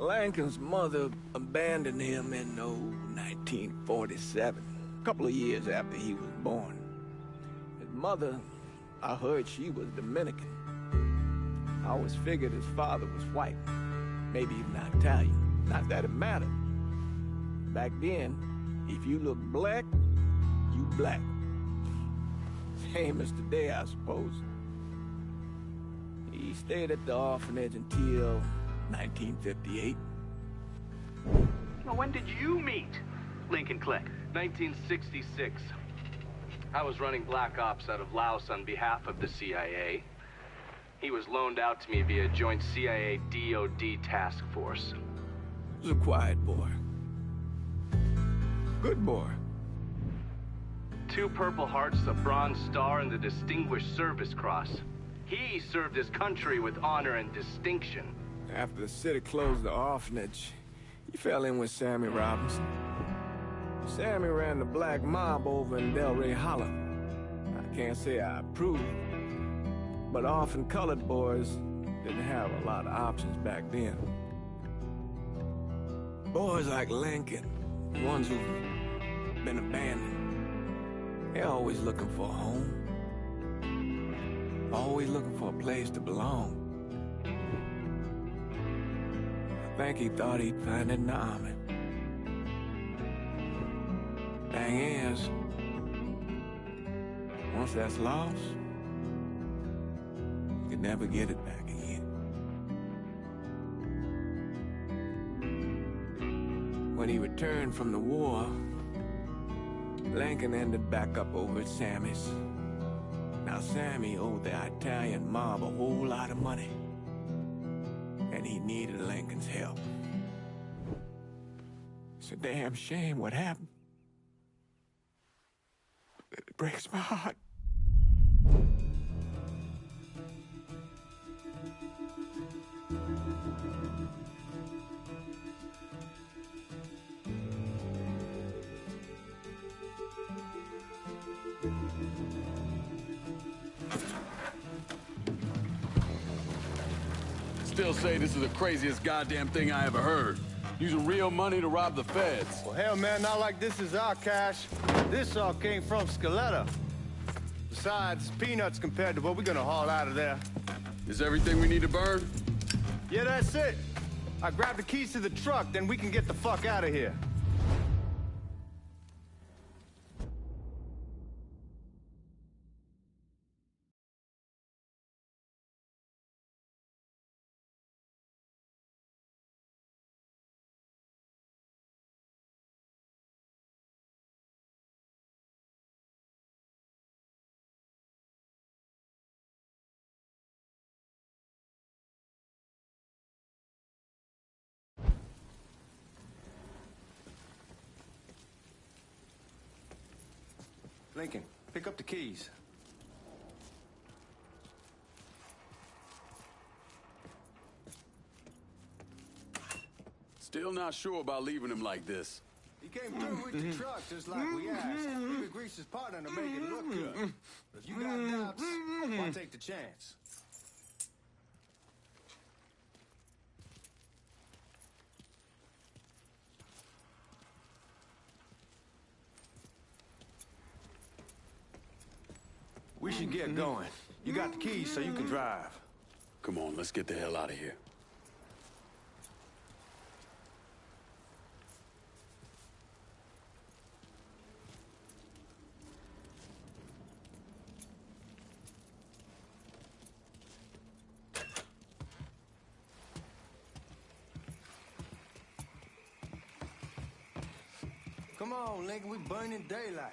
Lincoln's mother abandoned him in, 1947, a couple of years after he was born. His mother, I heard she was Dominican. I always figured his father was white, maybe even Italian. Not that it mattered. Back then, if you look black, you black. Same as today, I suppose. He stayed at the orphanage until 1958. Well, when did you meet Lincoln Click? 1966. I was running Black Ops out of Laos on behalf of the CIA. He was loaned out to me via joint CIA-DOD task force. He was a quiet boy. Good boy. 2 Purple Hearts, a Bronze Star, and the Distinguished Service Cross. He served his country with honor and distinction. After the city closed the orphanage, he fell in with Sammy Robinson. Sammy ran the black mob over in Delray Hollow. I can't say I approve, but orphan colored boys didn't have a lot of options back then. Boys like Lincoln, the ones who've been abandoned, they're always looking for a home. Always looking for a place to belong. I think he thought he'd find it in the army. Thing is, once that's lost, you can never get it back again. When he returned from the war, Lincoln ended back up over at Sammy's. Now, Sammy owed the Italian mob a whole lot of money, and he needed Lincoln's help. It's a damn shame what happened. It breaks my heart. Still say this is the craziest goddamn thing I ever heard. Using real money to rob the feds. Well, hell, man, not like this is our cash. This all came from Scaletta. Besides, peanuts compared to what we're gonna haul out of there. Is everything we need to burn? Yeah, that's it. I grabbed the keys to the truck, then we can get the fuck out of here. Lincoln, pick up the keys. Still not sure about leaving him like this. He came through with the truck just like we asked. We could grease his partner to make it look good. But if you got doubts, I'll take the chance. We should get going. You got the keys so you can drive. Come on, let's get the hell out of here. Come on, Lincoln, we burning daylight.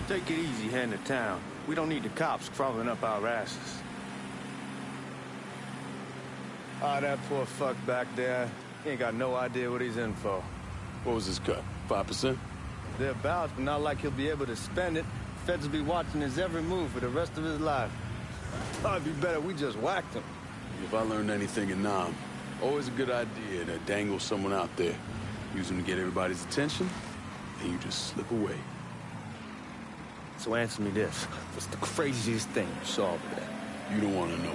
Take it easy heading to town. We don't need the cops crawling up our asses. Ah, that poor fuck back there. He ain't got no idea what he's in for. What was his cut? 5%? Thereabouts, but not like he'll be able to spend it. Feds will be watching his every move for the rest of his life. Probably be better we just whacked him. If I learned anything in Nam, always a good idea to dangle someone out there. Use them to get everybody's attention, and you just slip away. So answer me this. What's the craziest thing you saw over there? You don't want to know.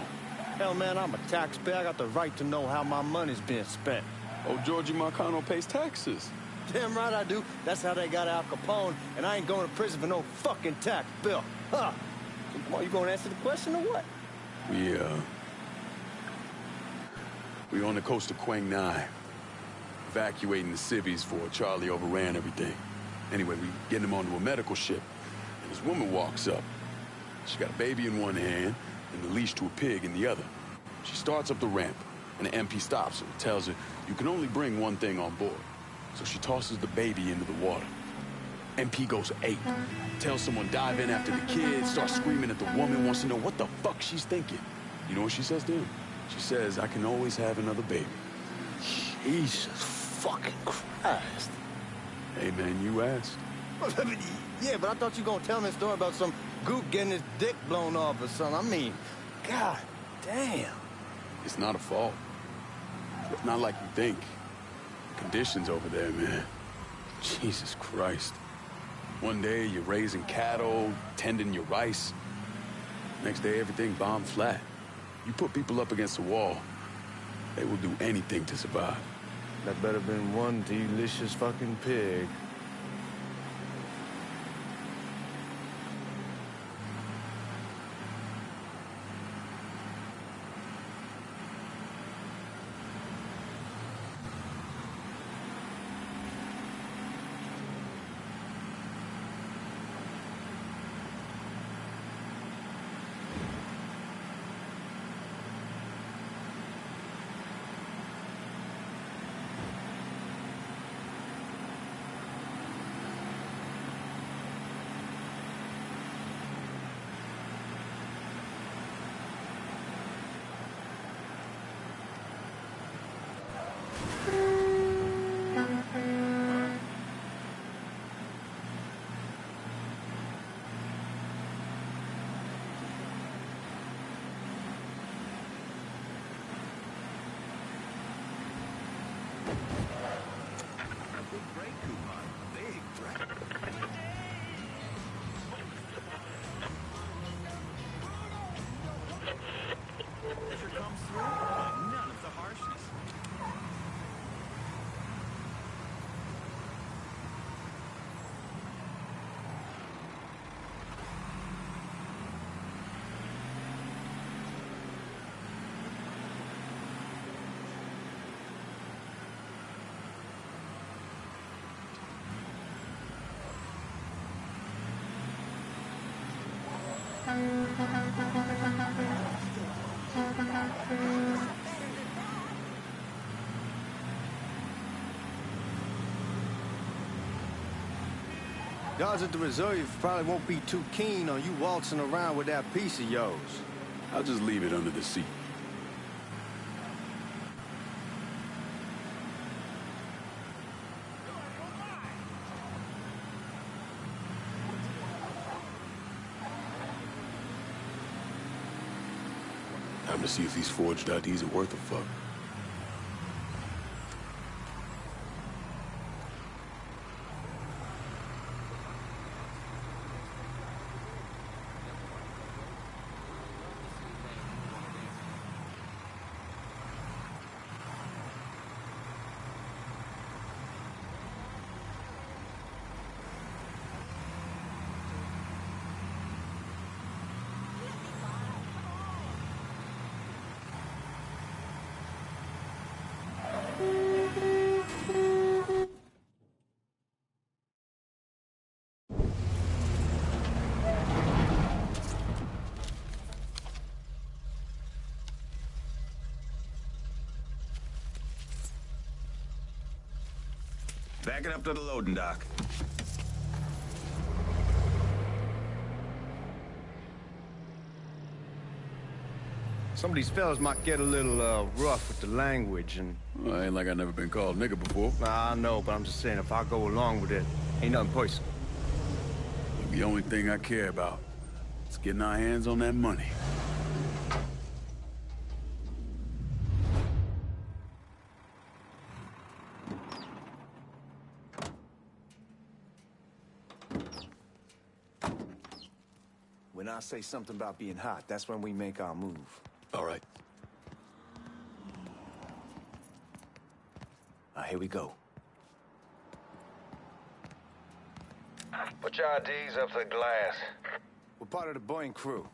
Hell, man, I'm a taxpayer. I got the right to know how my money's being spent. Oh, Georgie Marcano pays taxes. Damn right I do. That's how they got Al Capone, and I ain't going to prison for no fucking tax bill. Huh? So come on, you gonna answer the question or what? We on the coast of Quang Nai, evacuating the civvies for Charlie overran everything. Anyway, we getting him onto a medical ship, and this woman walks up. She got a baby in one hand and the leash to a pig in the other. She starts up the ramp, and the MP stops her and tells her, you can only bring one thing on board. So she tosses the baby into the water. MP goes ape, tells someone dive in after the kid, starts screaming at the woman, wants to know what the fuck she's thinking. You know what she says to him? She says, I can always have another baby. Jesus fucking Christ. Hey, man, you asked. Yeah, but I thought you were gonna tell me a story about some gook getting his dick blown off or something. I mean, god damn. It's not a fault. It's not like you think. Conditions over there, man. Jesus Christ. One day you're raising cattle, tending your rice. Next day everything bombed flat. You put people up against the wall, they will do anything to survive. That better been one delicious fucking pig. Guards at the reserve probably won't be too keen on you waltzing around with that piece of yours. I'll just leave it under the seat. Time to see if these forged IDs are worth a fuck. Back it up to the loading dock. Some of these fellas might get a little, rough with the language, and... Well, ain't like I never been called nigga before. Nah, I know, but I'm just saying, if I go along with it, ain't nothing personal. The only thing I care about is getting our hands on that money. When I say something about being hot, that's when we make our move. All right. Here we go. Put your IDs up to the glass. We're part of the Boeing crew.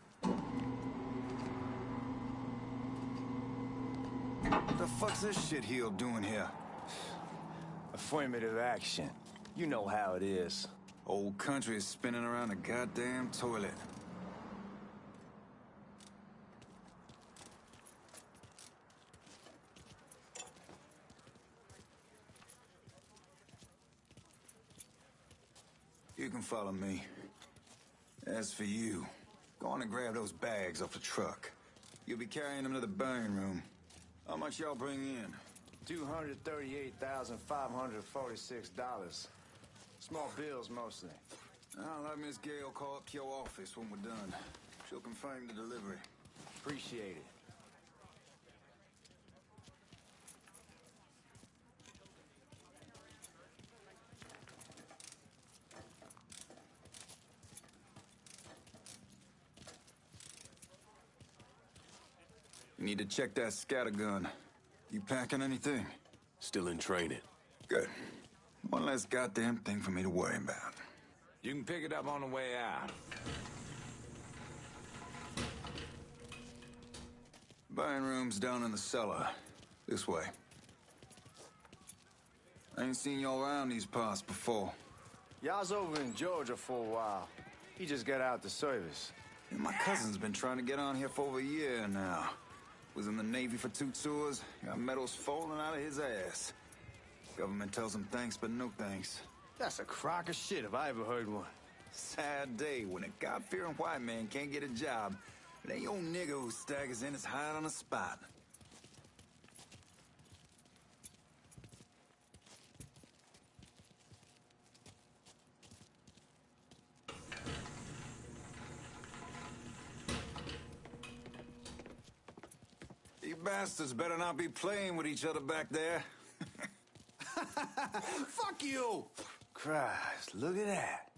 What the fuck's this shitheel doing here? Affirmative action. You know how it is. Old country is spinning around the goddamn toilet. You can follow me. As for you, go on and grab those bags off the truck. You'll be carrying them to the burning room. How much y'all bring in? $238,546. Small bills, mostly. I'll have Miss Gale call up to your office when we're done. She'll confirm the delivery. Appreciate it. You need to check that scattergun. You packing anything? Still in training. Good. One less goddamn thing for me to worry about. You can pick it up on the way out. Buying room's down in the cellar. This way. I ain't seen y'all around these parts before. Y'all's over in Georgia for a while. He just got out the service. Yeah, my cousin's been trying to get on here for over a year now. Was in the Navy for 2 tours, got medals falling out of his ass. Government tells him thanks, but no thanks. That's a crock of shit if I ever heard one. Sad day when a God-fearing white man can't get a job. It ain't your nigga who staggers in his hide on the spot. You bastards better not be playing with each other back there. Fuck you! Christ, look at that.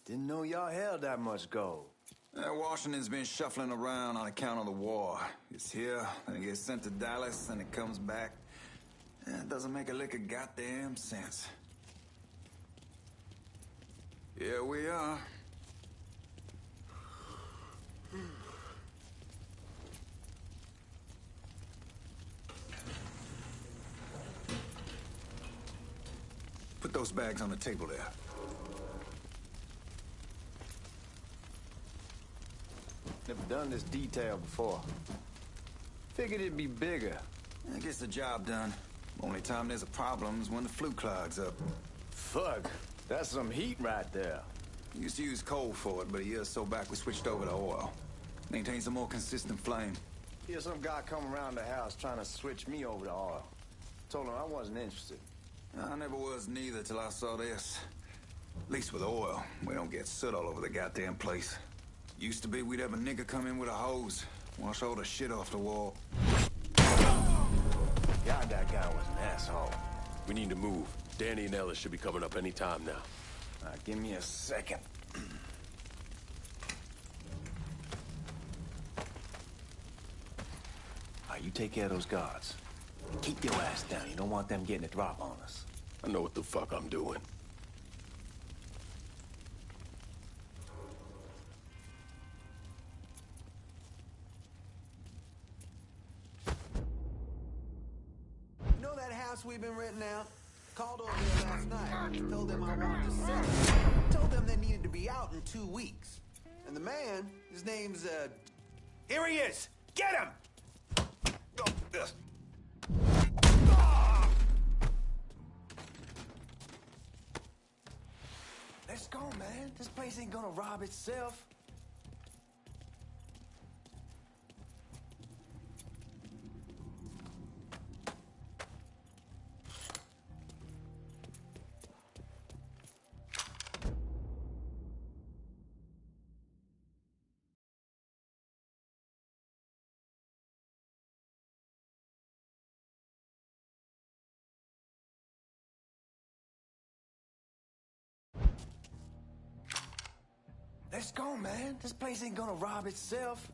Didn't know y'all held that much gold. Washington's been shuffling around on account of the war. It's here, then it gets sent to Dallas, and it comes back. It doesn't make a lick of goddamn sense. Here we are. Put those bags on the table there. Never done this detail before. Figured it'd be bigger. It gets the job done. Only time there's a problem is when the flue clogs up. Fuck, that's some heat right there. Used to use coal for it, but a year or so back we switched over to oil. Maintains a more consistent flame. Here's some guy come around the house trying to switch me over to oil. Told him I wasn't interested. I never was neither till I saw this. At least with oil, we don't get soot all over the goddamn place. Used to be we'd have a nigga come in with a hose, wash all the shit off the wall. God, that guy was an asshole. We need to move. Danny and Ellis should be coming up any time now. All right, give me a second. All right, you take care of those guards. Keep your ass down. You don't want them getting a drop on us. I know what the fuck I'm doing. You know that house we've been renting out? Called over there last night. Told them I wanted to sell it. Told them they needed to be out in 2 weeks. And the man, his name's, Here he is! Get him! Let's go, man. This place ain't gonna rob itself. Let's go, man. This place ain't gonna rob itself.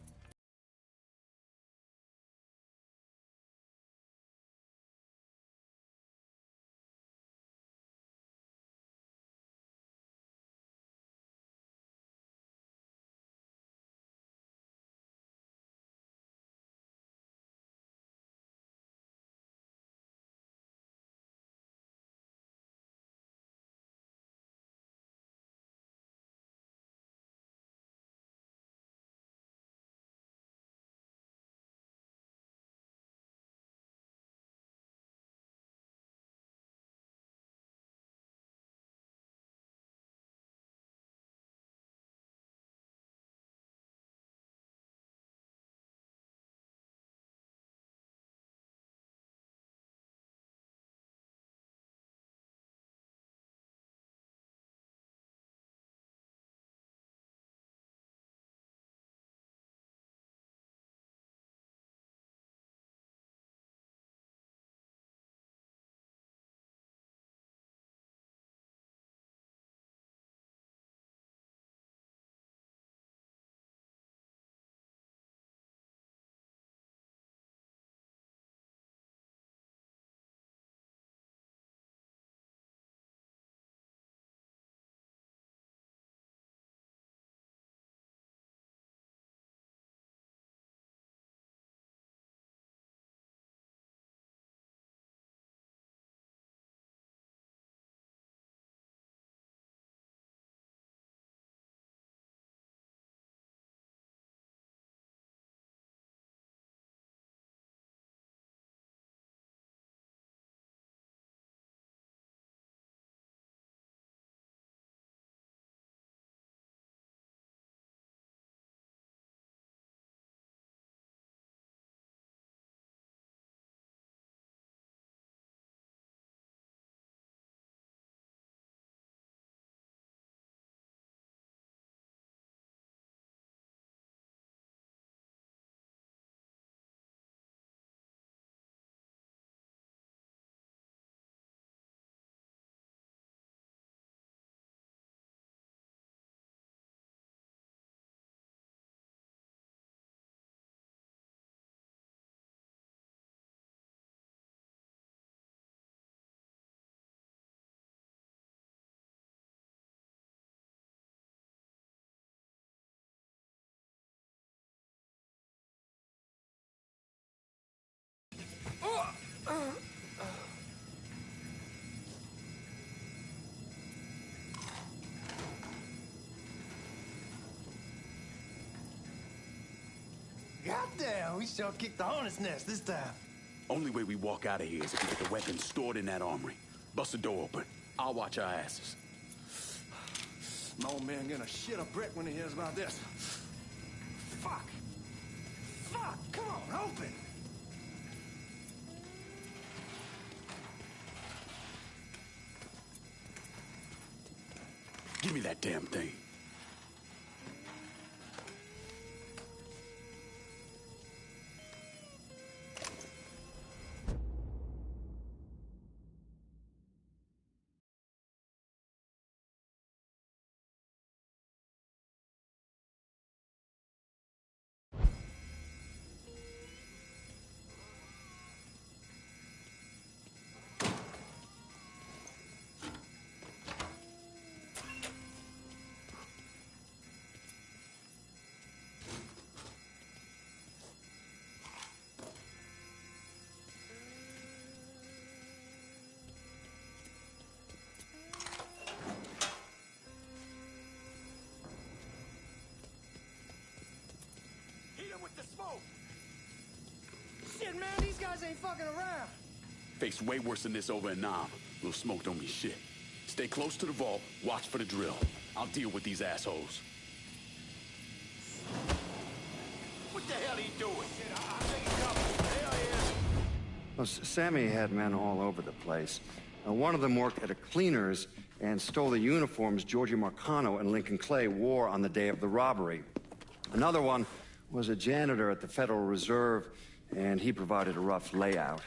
Goddamn, we sure kicked the hornet's nest this time. Only way we walk out of here is if we get the weapons stored in that armory. Bust the door open. I'll watch our asses. My old man gonna shit a brick when he hears about this. Fuck! Fuck! Come on, open! Give me that damn thing. Shit, man, these guys ain't fucking around. Faced way worse than this over in Nam. Little smoke don't mean shit. Stay close to the vault, watch for the drill. I'll deal with these assholes. What the hell are you doing? I'll take a couple. Hell yeah. Well, Sammy had men all over the place. One of them worked at a cleaner's and stole the uniforms Georgie Marcano and Lincoln Clay wore on the day of the robbery. Another one was a janitor at the Federal Reserve, and he provided a rough layout.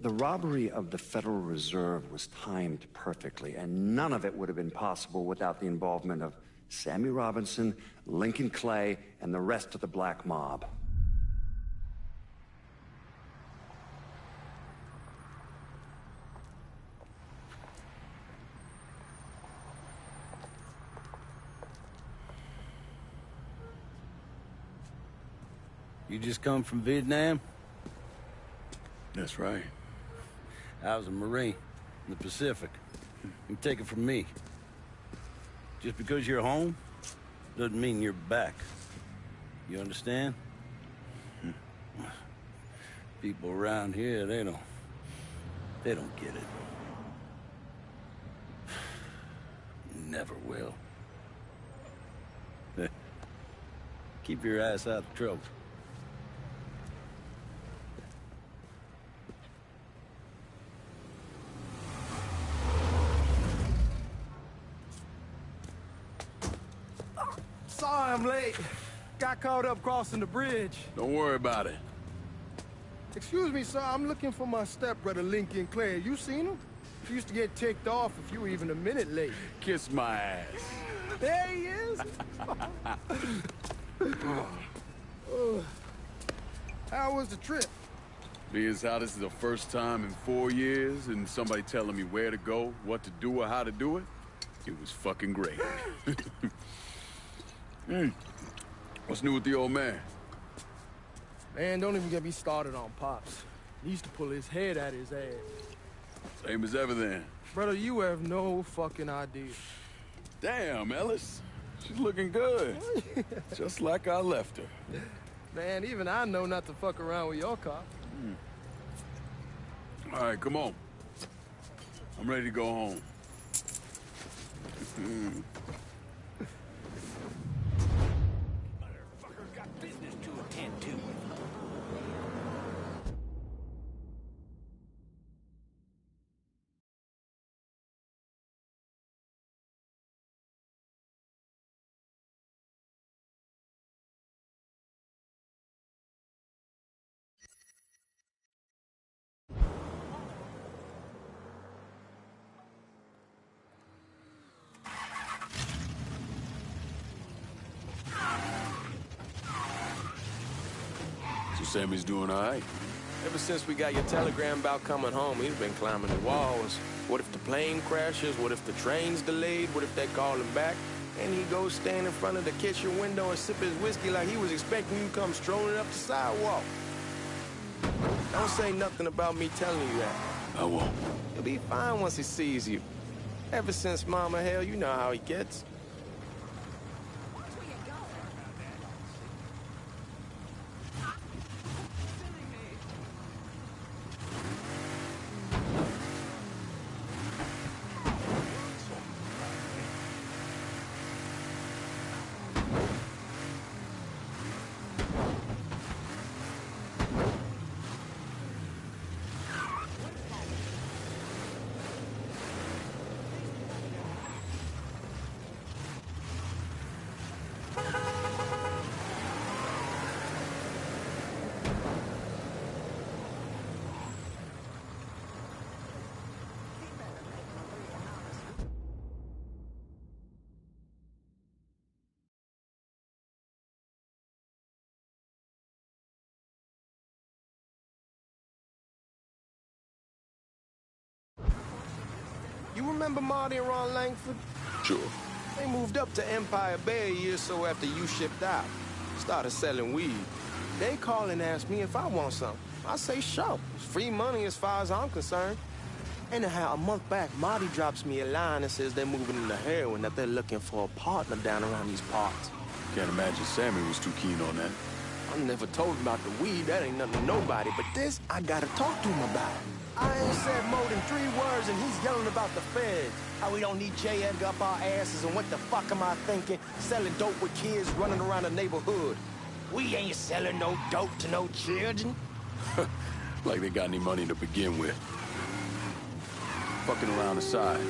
The robbery of the Federal Reserve was timed perfectly, and none of it would have been possible without the involvement of Sammy Robinson, Lincoln Clay, and the rest of the Black Mob. You just come from Vietnam? That's right. I was a Marine in the Pacific. You take it from me. Just because you're home doesn't mean you're back. You understand? People around here, they don't get it. Never will. Keep your ass out of trouble. Sorry I'm late. Got caught up crossing the bridge. Don't worry about it. Excuse me, sir. I'm looking for my stepbrother, Lincoln Clay. You seen him? He used to get ticked off if you were even a minute late. Kiss my ass. There he is. How was the trip? Being as how this is the first time in 4 years and somebody telling me where to go, what to do, or how to do it, it was fucking great. What's new with the old man? Man, don't even get me started on Pops. He used to pull his head out his ass. Same as ever then. Brother, you have no fucking idea. Damn, Ellis. She's looking good. Just like I left her. Man, even I know not to fuck around with your car. All right, come on. I'm ready to go home. Motherfucker's got business to attend to. So Sammy's doing all right? Ever since we got your telegram about coming home, he's been climbing the walls. What if the plane crashes? What if the train's delayed? What if they call him back? And he goes stand in front of the kitchen window and sip his whiskey like he was expecting you to come strolling up the sidewalk. Don't say nothing about me telling you that. I won't. He'll be fine once he sees you. Ever since Mama, hell, you know how he gets. You remember Marty and Ron Langford? Sure. They moved up to Empire Bay a year or so after you shipped out. Started selling weed. They call and ask me if I want something. I say, sure. It's free money as far as I'm concerned. Anyhow, a month back, Marty drops me a line and says they're moving into heroin, that they're looking for a partner down around these parts. Can't imagine Sammy was too keen on that. I never told him about the weed. That ain't nothing to nobody. But this, I gotta talk to him about. I ain't said more than 3 words, and he's yelling about the feds. How we don't need J. Edgar up our asses, and what the fuck am I thinking? Selling dope with kids running around the neighborhood. We ain't selling no dope to no children. Like they got any money to begin with. Fucking around the side.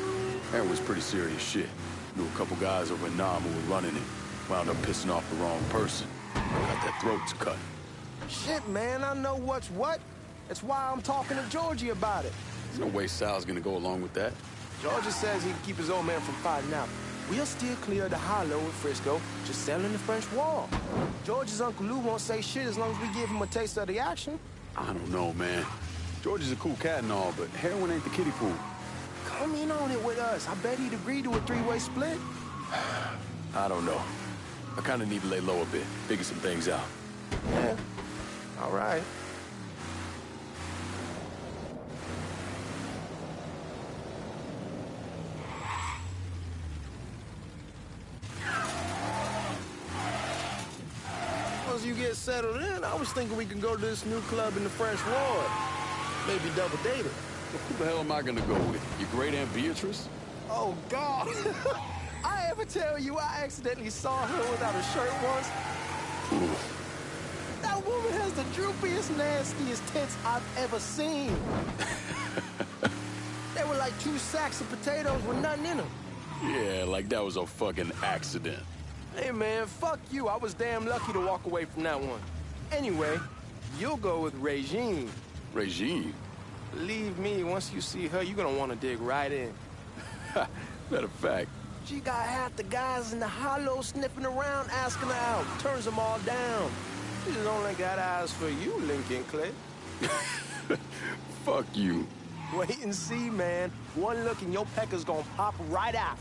That was pretty serious shit. Knew a couple guys over in Nam who were running it. Wound up pissing off the wrong person. Got their throats cut. Shit, man, I know what's what. That's why I'm talking to Georgie about it. There's no way Sal's gonna go along with that. Georgie says he can keep his old man from fighting out. We'll still clear the hollow in Frisco, just selling the French Wall. George's Uncle Lou won't say shit as long as we give him a taste of the action. I don't know, man. George is a cool cat and all, but heroin ain't the kiddie pool. Come in on it with us. I bet he'd agree to a three-way split. I don't know. I kind of need to lay low a bit, figure some things out. Yeah, all right. Once you get settled in, I was thinking we could go to this new club in the French Ward. Maybe double date it. Well, who the hell am I gonna go with? Your great Aunt Beatrice? Oh, God. I ever tell you I accidentally saw her without a shirt once? Oof. That woman has the droopiest, nastiest tits I've ever seen. They were like 2 sacks of potatoes with nothing in them. Yeah, like that was a fucking accident. Hey, man, fuck you. I was damn lucky to walk away from that one. Anyway, you'll go with Regine. Regine? Believe me, once you see her, you're gonna want to dig right in. Matter of fact. She got half the guys in the hollow sniffing around, asking her out. Turns them all down. She's only got eyes for you, Lincoln Clay. Fuck you. Wait and see, man. One look and your pecker's gonna pop right out.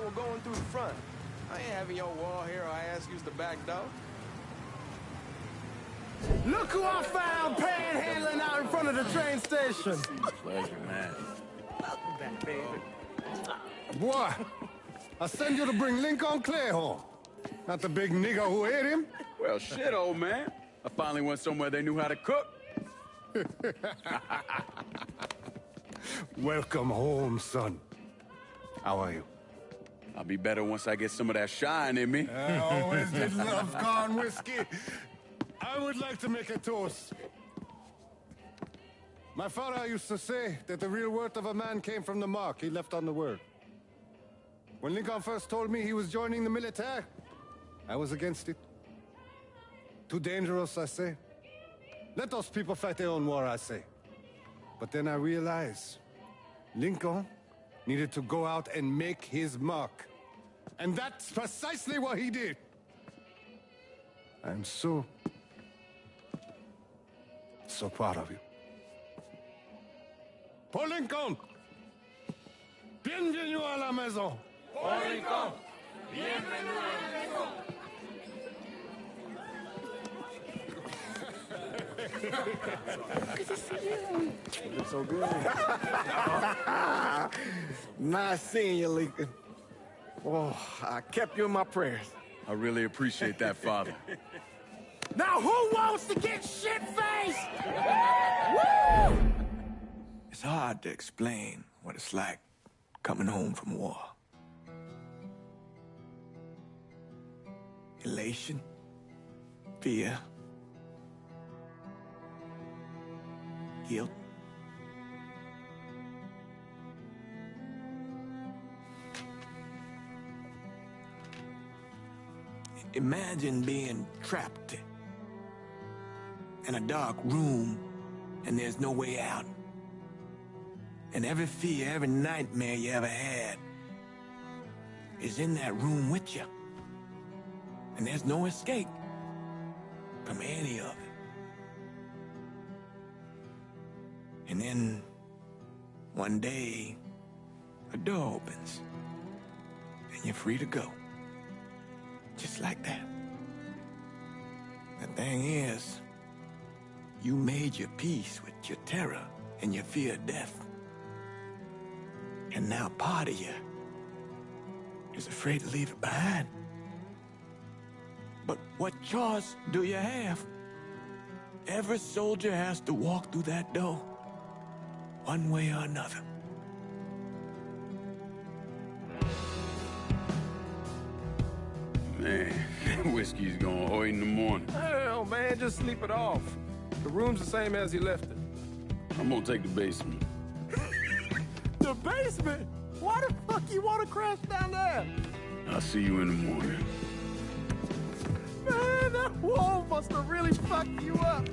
We're going through the front. I ain't having your wall here or I ask use the back door. Look who I found panhandling out in front of the train station. Pleasure, man. Welcome back, baby. Boy, I send you to bring Lincoln Clay home. Not the big nigga who ate him. Well, shit, old man. I finally went somewhere they knew how to cook. Welcome home, son. How are you? I'll be better once I get some of that shine in me. I always did love corn whiskey. I would like to make a toast My father used to say that the real worth of a man came from the mark he left on the world. When Lincoln first told me he was joining the military, I was against it. Too dangerous, I say. Let those people fight their own war, I say. But then I realized Lincoln needed to go out and make his mark. And that's precisely what he did. I'm so proud of you. Paul Lincoln! Bienvenue à la maison! Paul Lincoln! Bienvenue à la maison! Good to see you. You look so good. Nice seeing you, Lincoln. Oh, I kept you in my prayers. I really appreciate that, Father. Now who wants to get shit-faced? Woo! It's hard to explain what it's like coming home from war. Elation, fear, guilt. Imagine being trapped in a dark room and there's no way out. And every fear, every nightmare you ever had is in that room with you. And there's no escape from any of it. And then one day, a door opens and you're free to go. Just like that. The thing is, you made your peace with your terror and your fear of death. And now part of you is afraid to leave it behind. But what choice do you have? Every soldier has to walk through that door, one way or another. Man, whiskey's gonna hoy in the morning. Hell, man, just sleep it off. The room's the same as you left it. I'm gonna take the basement. The basement? Why the fuck you want to crash down there? I'll see you in the morning. Man, that wall must have really fucked you up.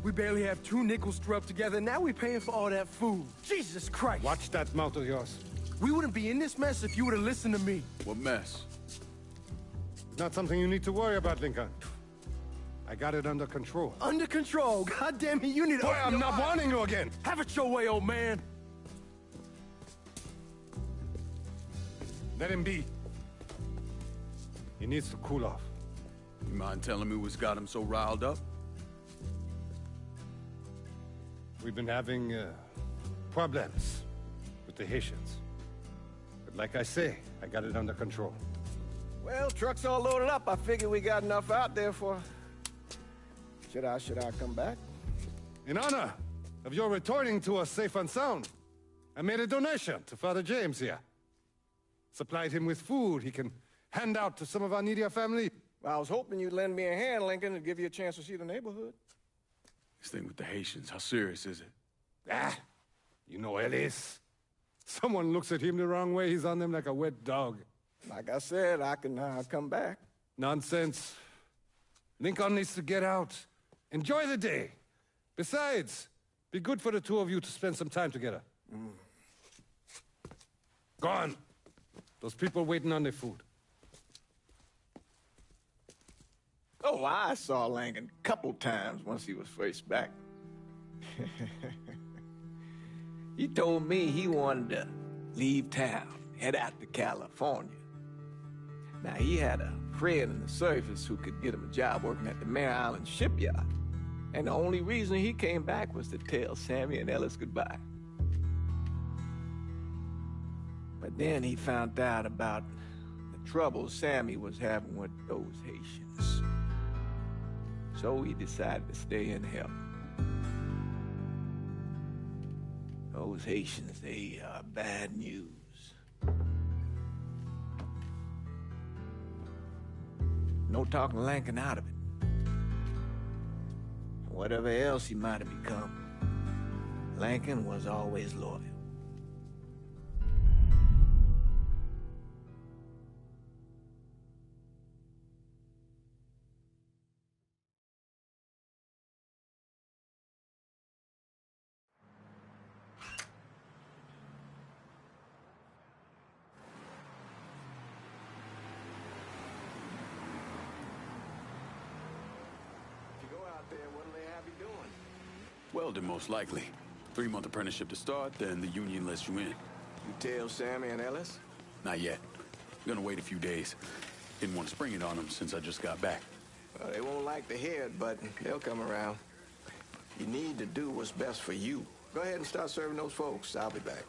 We barely have 2 nickels to rub together. Now we're paying for all that food. Jesus Christ. Watch that mouth of yours. We wouldn't be in this mess if you would have listened to me. What mess? It's not something you need to worry about, Lincoln. I got it under control. Under control? God damn it, you need to... Boy, I'm not warning you again. Have it your way, old man. Let him be. He needs to cool off. You mind telling me what's got him so riled up? We've been having problems with the Haitians. like I say, I got it under control. Well, truck's all loaded up. I figure we got enough out there for... Should I come back? In honor of your returning to us safe and sound, I made a donation to Father James here. Supplied him with food he can hand out to some of our needier family. Well, I was hoping you'd lend me a hand, Lincoln, and give you a chance to see the neighborhood. This thing with the Haitians, how serious is it? Ah, you know Ellis. Someone looks at him the wrong way, he's on them like a wet dog. Like I said, I can come back. Nonsense. Lincoln needs to get out. Enjoy the day. Besides, be good for the two of you to spend some time together. Go on. Those people waiting on their food. Oh, I saw Lincoln a couple times once he was first back. He told me he wanted to leave town, head out to California. Now, he had a friend in the service who could get him a job working at the Mare Island shipyard. And the only reason he came back was to tell Sammy and Ellis goodbye. But then he found out about the trouble Sammy was having with those Haitians. So he decided to stay and help. Those Haitians, they are bad news. No talking Lincoln out of it. Whatever else he might have become, Lincoln was always loyal. Welding, most likely. 3-month apprenticeship to start, then the union lets you in. You tell Sammy and Ellis? Not yet. I'm gonna wait a few days. Didn't want to spring it on them since I just got back. Well, they won't like to hear it, but they'll come around. You need to do what's best for you. Go ahead and start serving those folks. I'll be back.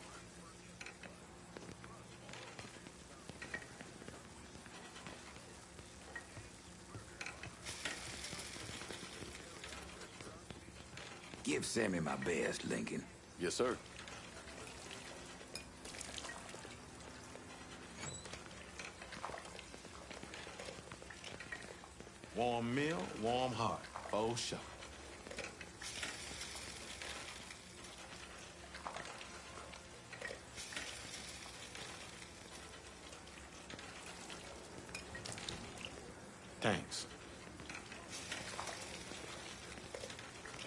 Give Sammy my best, Lincoln. Yes, sir. Warm meal, warm heart. Oh, sure. Thanks.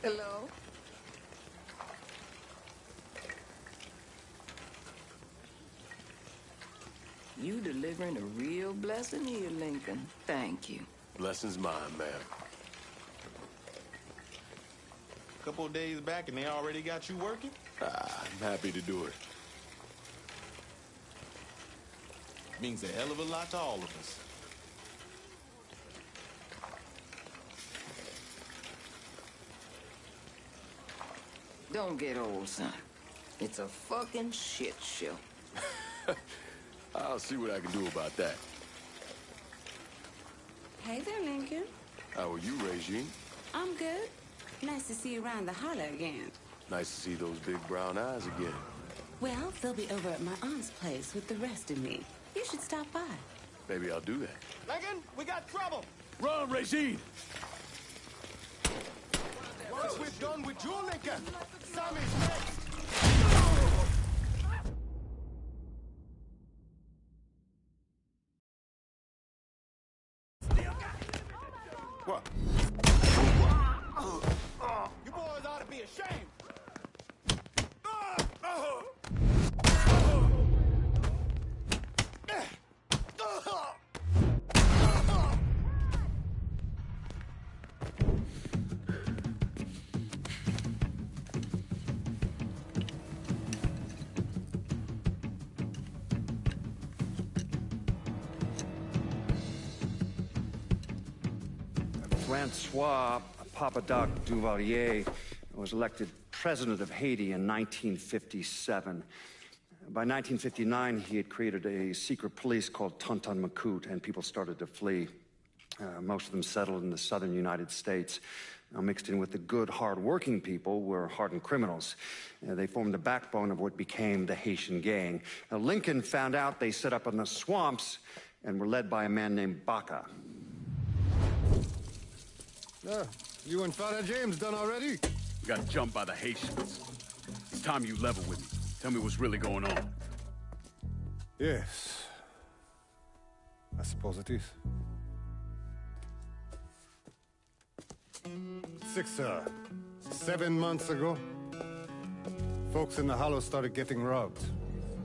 Hello? You delivering a real blessing here, Lincoln. Thank you. Blessing's mine, ma'am. A couple of days back and they already got you working? I'm happy to do it. Means a hell of a lot to all of us. Don't get old, son. It's a fucking shit show. I'll see what I can do about that. Hey there, Lincoln. How are you, Regine? I'm good. Nice to see you around the holler again. Nice to see those big brown eyes again. Well, they'll be over at my aunt's place with the rest of me. You should stop by. Maybe I'll do that. Lincoln, we got trouble. Run, Regine! Once we're done with you, Lincoln, Sammy's next. What? You boys ought to be ashamed. Francois Papadoc Duvalier was elected president of Haiti in 1957. By 1959, he had created a secret police called Tonton Macoute, and people started to flee. Most of them settled in the southern United States. Mixed in with the good, hard-working people were hardened criminals. They formed the backbone of what became the Haitian Gang. Now, Lincoln found out they set up in the swamps and were led by a man named Baca. You and Father James done already? We got jumped by the Haitians. It's time you level with me. Tell me what's really going on. Yes. I suppose it is. 7 months ago, folks in the Hollow started getting robbed.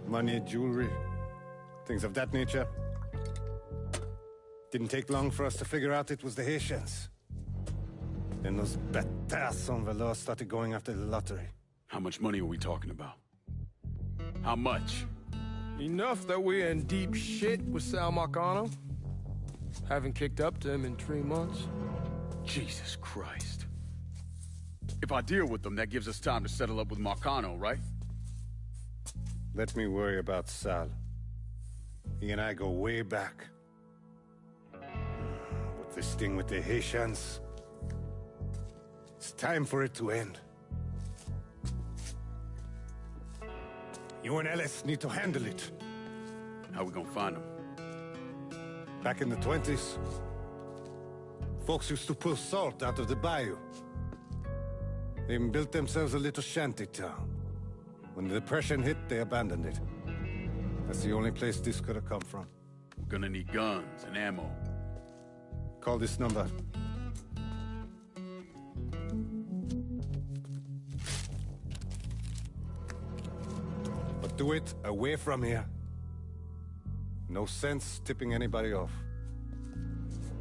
Money, jewelry, things of that nature. Didn't take long for us to figure out it was the Haitians. Then those bâtards on Velour started going after the lottery. How much money are we talking about? How much? Enough that we're in deep shit with Sal Marcano. Haven't kicked up to him in 3 months. Jesus Christ. If I deal with them, that gives us time to settle up with Marcano, right? Let me worry about Sal. He and I go way back. But this thing with the Haitians, it's time for it to end. You and Ellis need to handle it. How we gonna find them? Back in the 20s, folks used to pull salt out of the bayou. They even built themselves a little shanty town. When the Depression hit, they abandoned it. That's the only place this could have come from. We're gonna need guns and ammo. Call this number. But do it away from here. No sense tipping anybody off.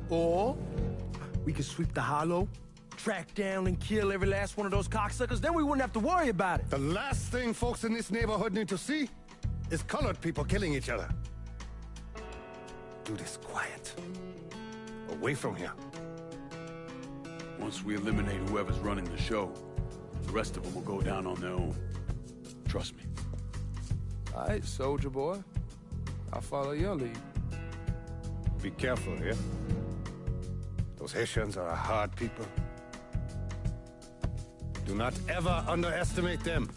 Or we could sweep the Hollow, track down and kill every last one of those cocksuckers, then we wouldn't have to worry about it. The last thing folks in this neighborhood need to see is colored people killing each other. Do this quiet. Away from here. Once we eliminate whoever's running the show, the rest of them will go down on their own. Trust me. All right, soldier boy. I'll follow your lead. Be careful, yeah? Those Haitians are a hard people. Do not ever underestimate them.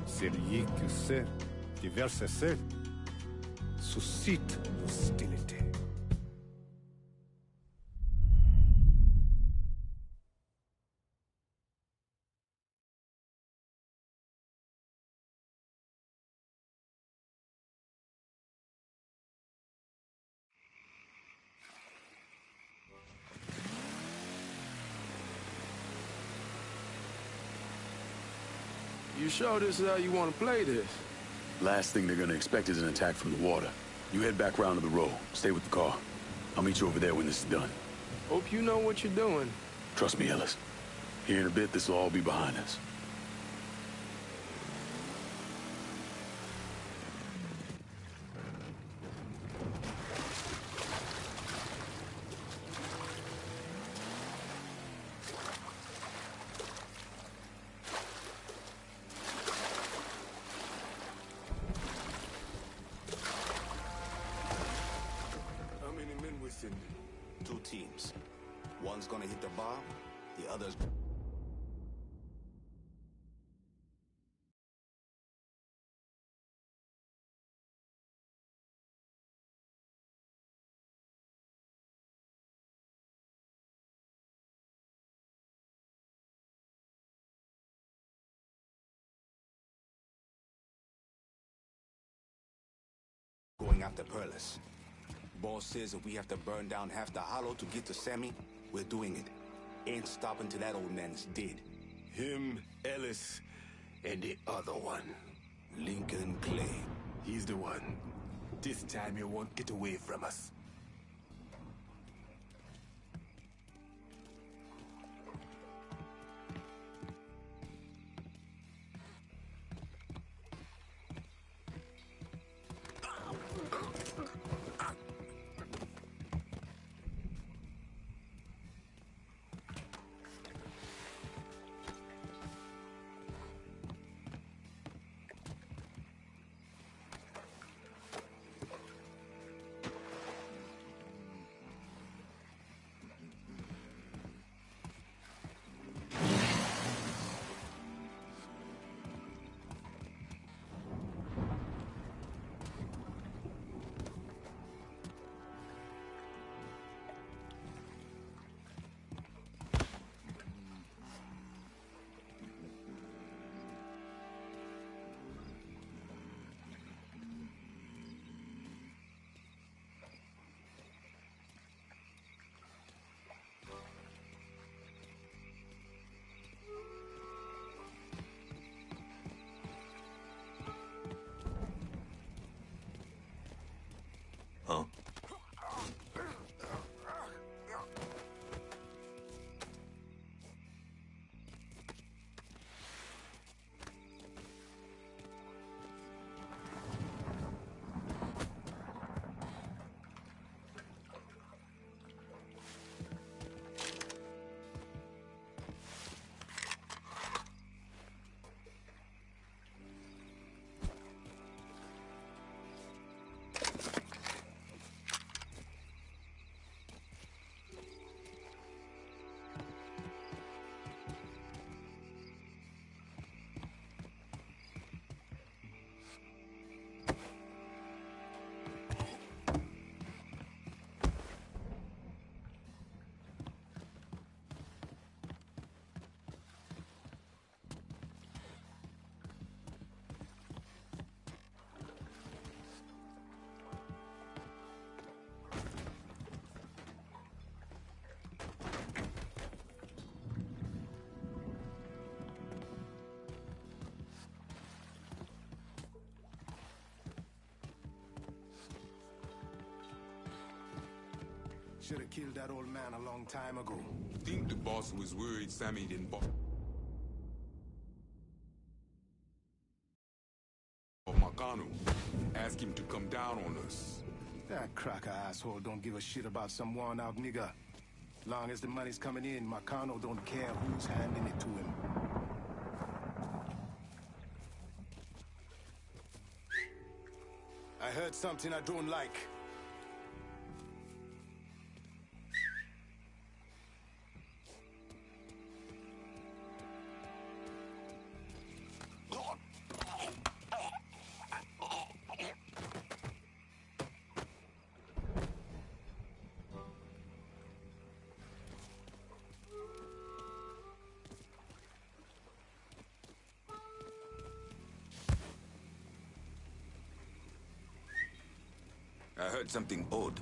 Celui qui sait diverser seul suscite hostilité. You sure this is how you want to play this? Last thing they're gonna expect is an attack from the water. You head back round to the row. Stay with the car. I'll meet you over there when this is done. Hope you know what you're doing. Trust me, Ellis. Here in a bit, this will all be behind us. How many men within? 2 teams. One's gonna hit the bar, the other's... going after Perlis. Boss says if we have to burn down half the Hollow to get to Sammy, we're doing it. Ain't stopping till that old man is dead. Him, Ellis, and the other one. Lincoln Clay. He's the one. This time he won't get away from us. Should have killed that old man a long time ago. Think the boss was worried Sammy didn't Marcano. Ask him to come down on us. That cracker asshole don't give a shit about some worn-out nigga. Long as the money's coming in, Marcano don't care who's handing it to him. I heard something I don't like. I heard something odd.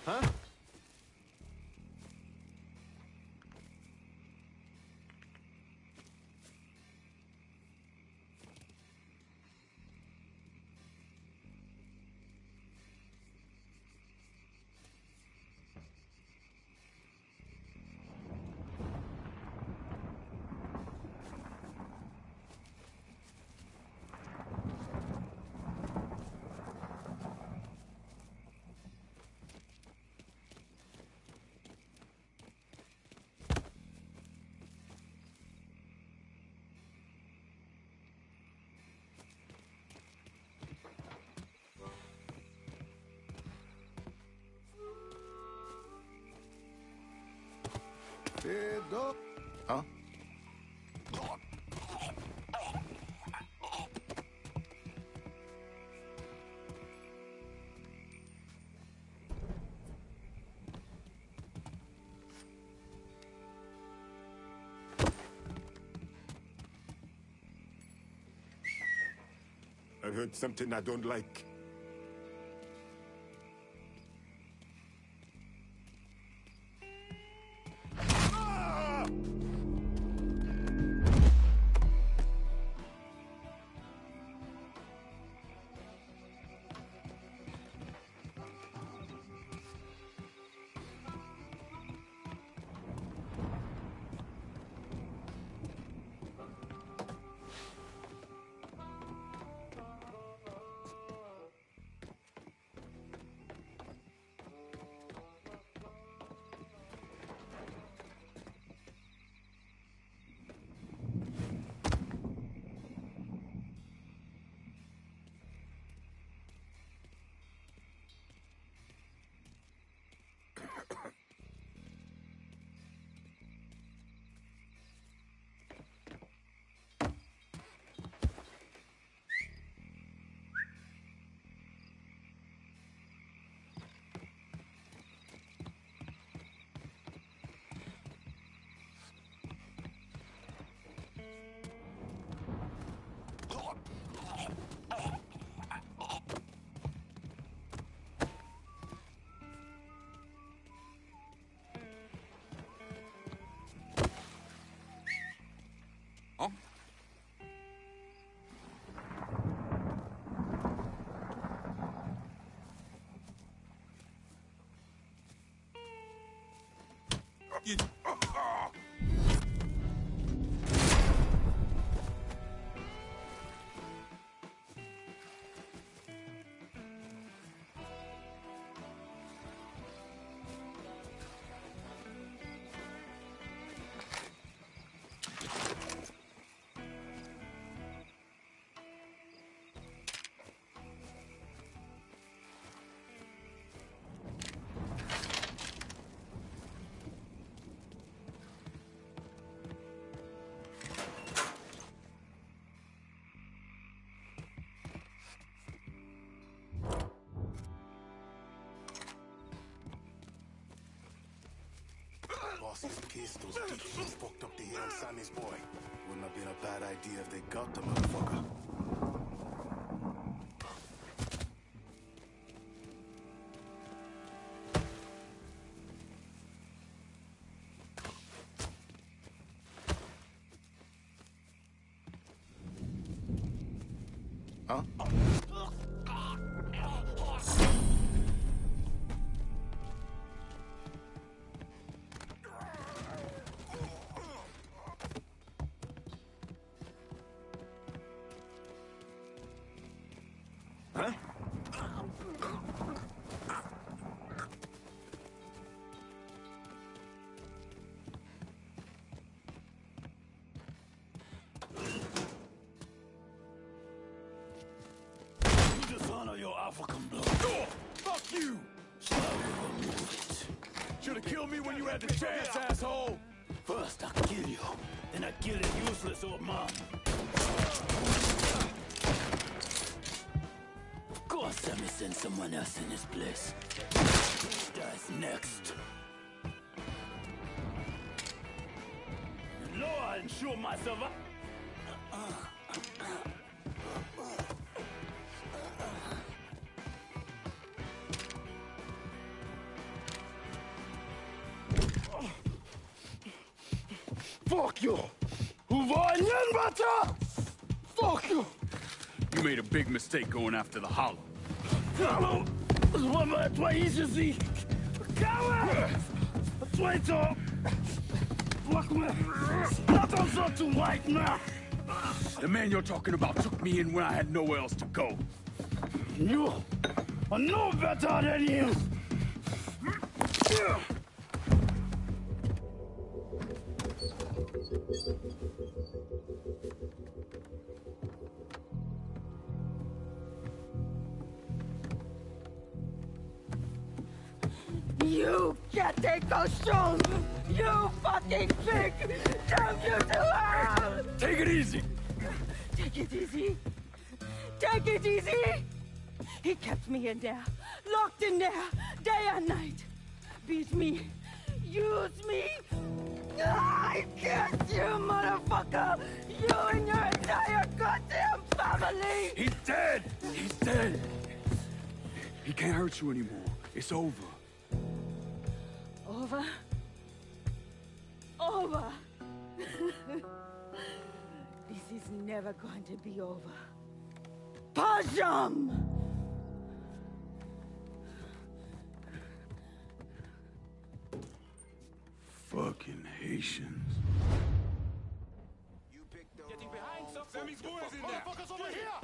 Huh? Huh? I heard something I don't like. you. Boss's pissed those dipshits fucked up the hit on Sammy's boy. Wouldn't have been a bad idea if they got the motherfucker. Huh? Your African blood. Oh, fuck you! Should've killed me when you had the chance, asshole! First I kill you, then I kill a useless old man. Of course let me send someone else in his place. Who dies next? Lower and show myself up. Fuck you! Fuck you! You made a big mistake going after the Hollow. Hollow? Toi ici! Coward! Traitor! Attention to white man! The man you're talking about took me in when I had nowhere else to go. You are no better than him! You getting cochon! You fucking pig! Damn you to hell! Take it easy! Take it easy! Take it easy! He kept me in there, locked in there, day and night. Beat me, use me. I get you, motherfucker! You and your entire goddamn family! He's dead! He's dead! He can't hurt you anymore. It's over. Over? Over! This is never going to be over. Pajam! Fucking Haitians. Getting behind some Sammy's boys in there. Motherfuckers over here!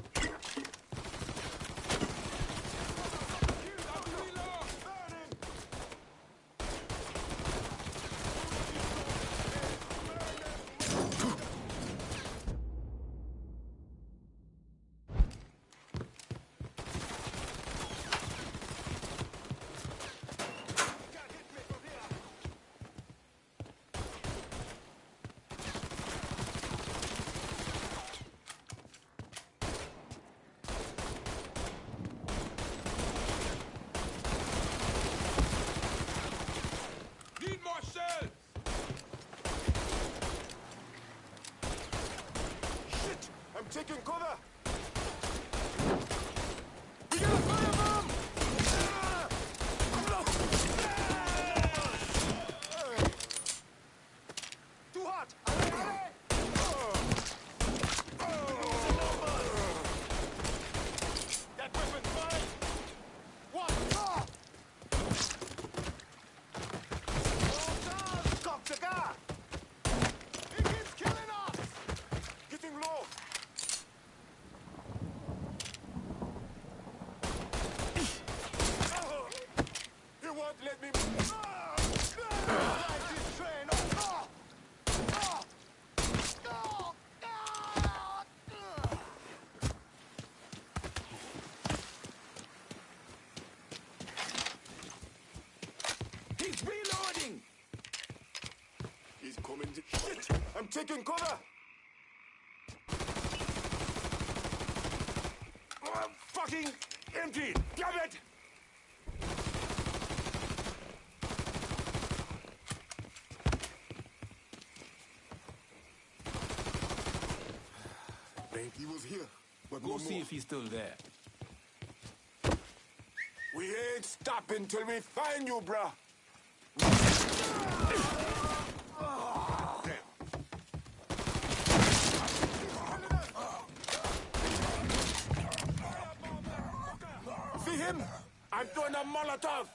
let me... He's reloading! He's coming to... Shit! I'm taking cover! Oh, I'm fucking empty! Damn it! Think he was here, but Go see if he's still there. We ain't stopping till we find you, bruh. See him? I'm throwing a Molotov.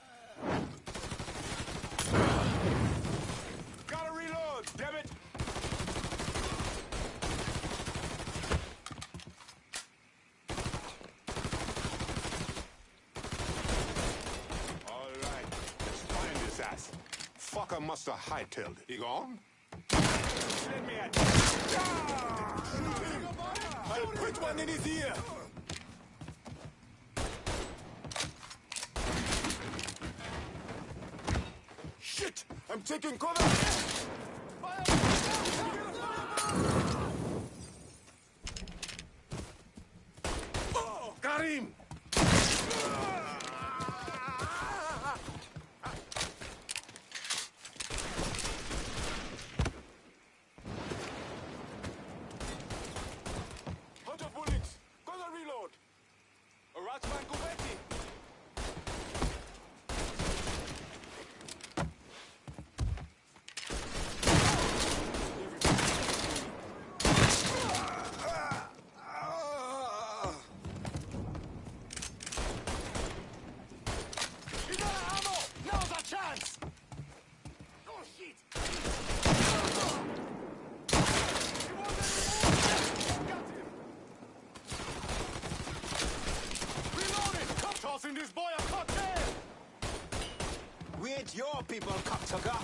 Gotta reload, damn it. Fucker must have hightailed it. He gone? Let me at I'll put one in his ear! Shit! I'm taking cover! Oh, got him! This boy a cocktail! We ain't your people, cocksucker.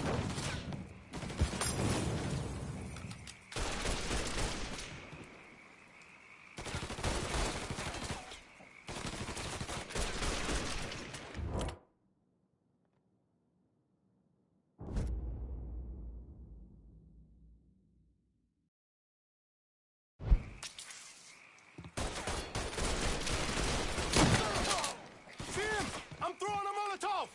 I'm throwing a Molotov!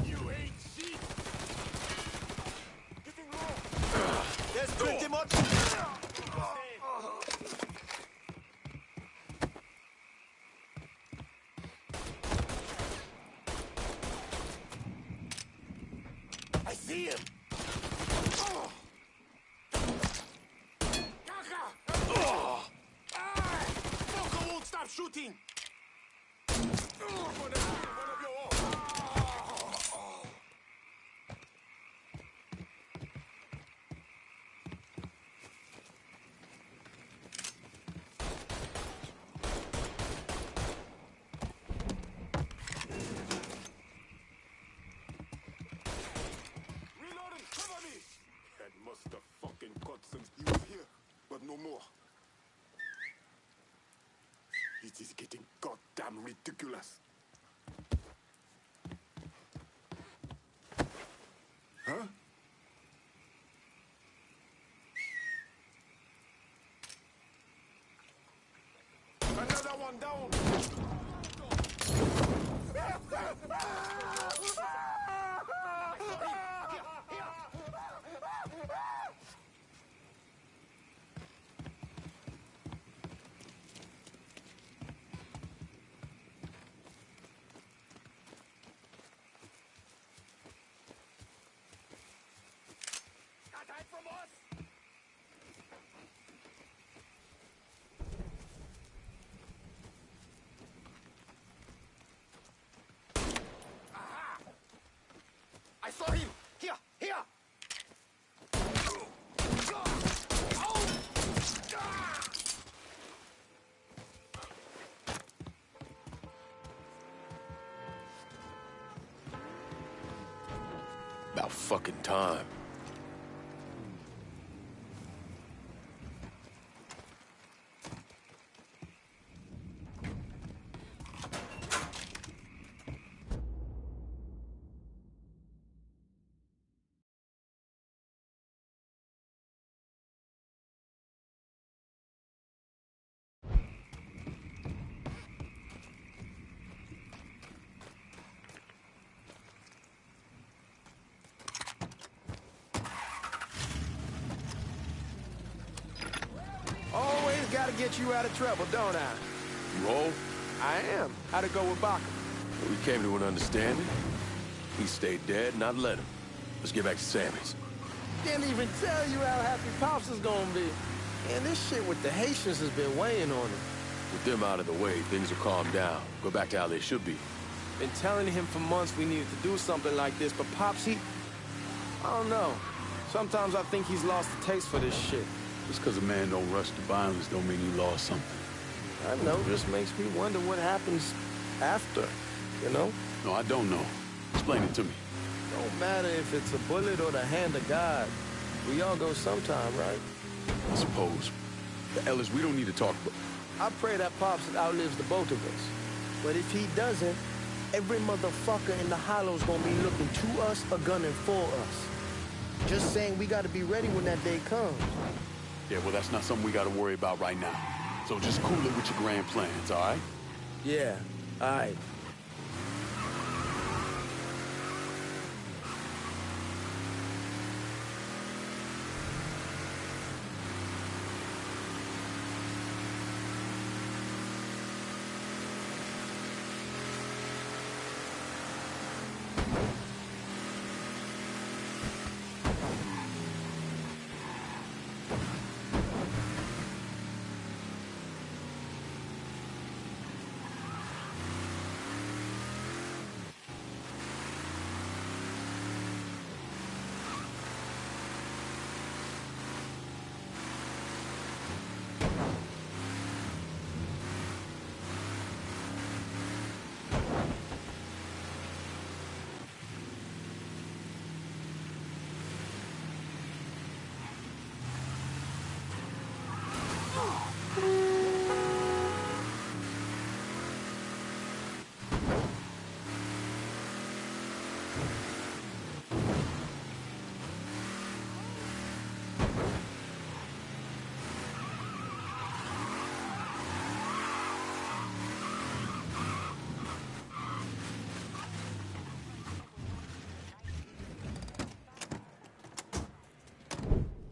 You ain't shit! Getting low! There's pretty much... I see him! Fucker won't stop shooting! Reloading, cover me! That must have fucking cut since he was here, but no more. It is getting goddamn ridiculous. Huh? Another one down! Attack from us! About fucking time. Always gotta get you out of trouble, don't I? You hold? I am. How'd it go with Baca? We came to an understanding. He stayed dead, and I let him. Let's get back to Sammy's. Didn't even tell you how happy Pops is gonna be. And this shit with the Haitians has been weighing on him. With them out of the way, things will calm down. Go back to how they should be. Been telling him for months we needed to do something like this, but Pops, I don't know. Sometimes I think he's lost the taste for this shit. Just because a man don't rush to violence don't mean he lost something. I know, just makes me wonder what happens after, you know? No, I don't know. Explain it to me. Don't matter if it's a bullet or the hand of God. We all go sometime, right? I suppose. But Ellis, we don't need to talk about... I pray that Pops outlives the both of us. But if he doesn't, every motherfucker in the hollow's gonna be looking to us or gunning for us. Just saying we gotta be ready when that day comes. Yeah, well, that's not something we gotta worry about right now. So just cool it with your grand plans, all right? Yeah, all right.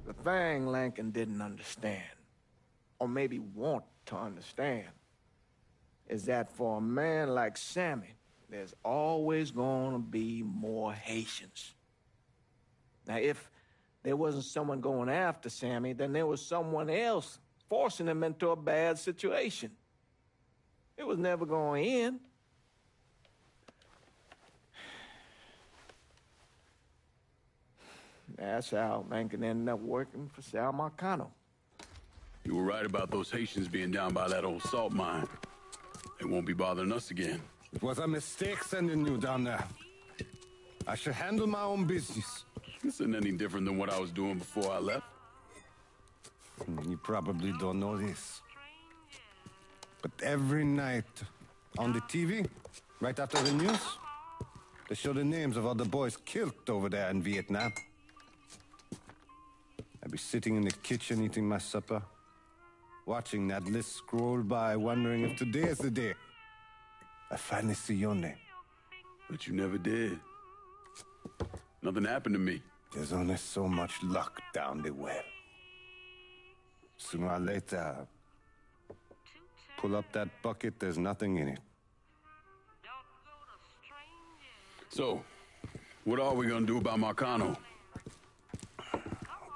The thing Lincoln didn't understand, or maybe want to understand, is that for a man like Sammy, there's always gonna be more Haitians. Now, if there wasn't someone going after Sammy, then there was someone else forcing him into a bad situation. It was never going to end. That's how Lincoln ended up working for Sal Marcano. You were right about those Haitians being down by that old salt mine. They won't be bothering us again. It was a mistake sending you down there. I should handle my own business. This isn't any different than what I was doing before I left. You probably don't know this. But every night on the TV, right after the news, they show the names of all the boys killed over there in Vietnam. I'd be sitting in the kitchen eating my supper, watching that list scroll by, wondering if today is the day I finally see your name. But you never did. Nothing happened to me. There's only so much luck down the well. Sooner or later, pull up that bucket, there's nothing in it. So, what are we gonna do about Marcano?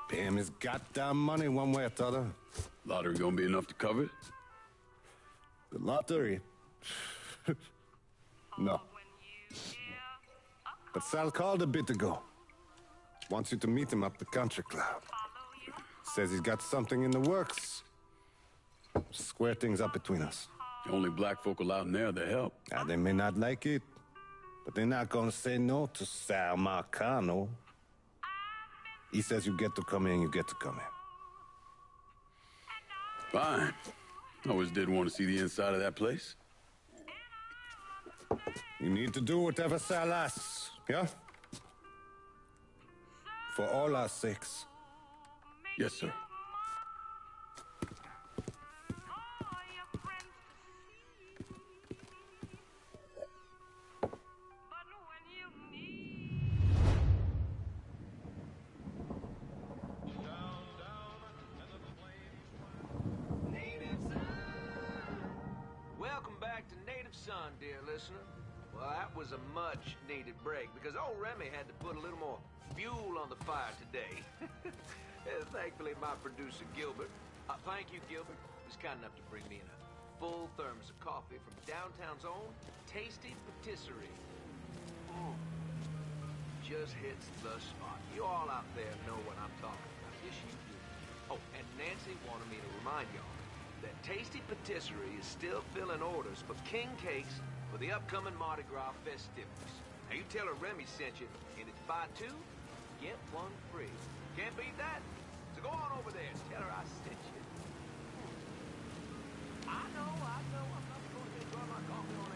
Pay him his goddamn money one way or the other. Lottery gonna be enough to cover it? The lottery? No. But Sal called a bit ago. Wants you to meet him up the country club. Says he's got something in the works. Square things up between us. The only black folk allowed in there, they help. They may not like it, But they're not gonna say no to Sal Marcano. He says you get to come in, you get to come in. Fine. I always did want to see the inside of that place. You need to do whatever Sal asks, yeah? For all our sakes. Yes, sir. Welcome back to Native Son, dear listener. Well, that was a much-needed break, because old Remy had to put a little more fuel on the fire today. Thankfully, my producer, Gilbert, thank you, Gilbert, was kind enough to bring me in a full thermos of coffee from downtown's own Tasty Patisserie. Just hits the spot. You all out there know what I'm talking about. Yes, you do. Oh, and Nancy wanted me to remind y'all that Tasty Patisserie is still filling orders for king cakes for the upcoming Mardi Gras festivities. Now, you tell her Remy sent you, and it's buy two, get one free. Can't beat that. So go on over there and tell her I sent you. I know. I'm not going to enjoy my coffee on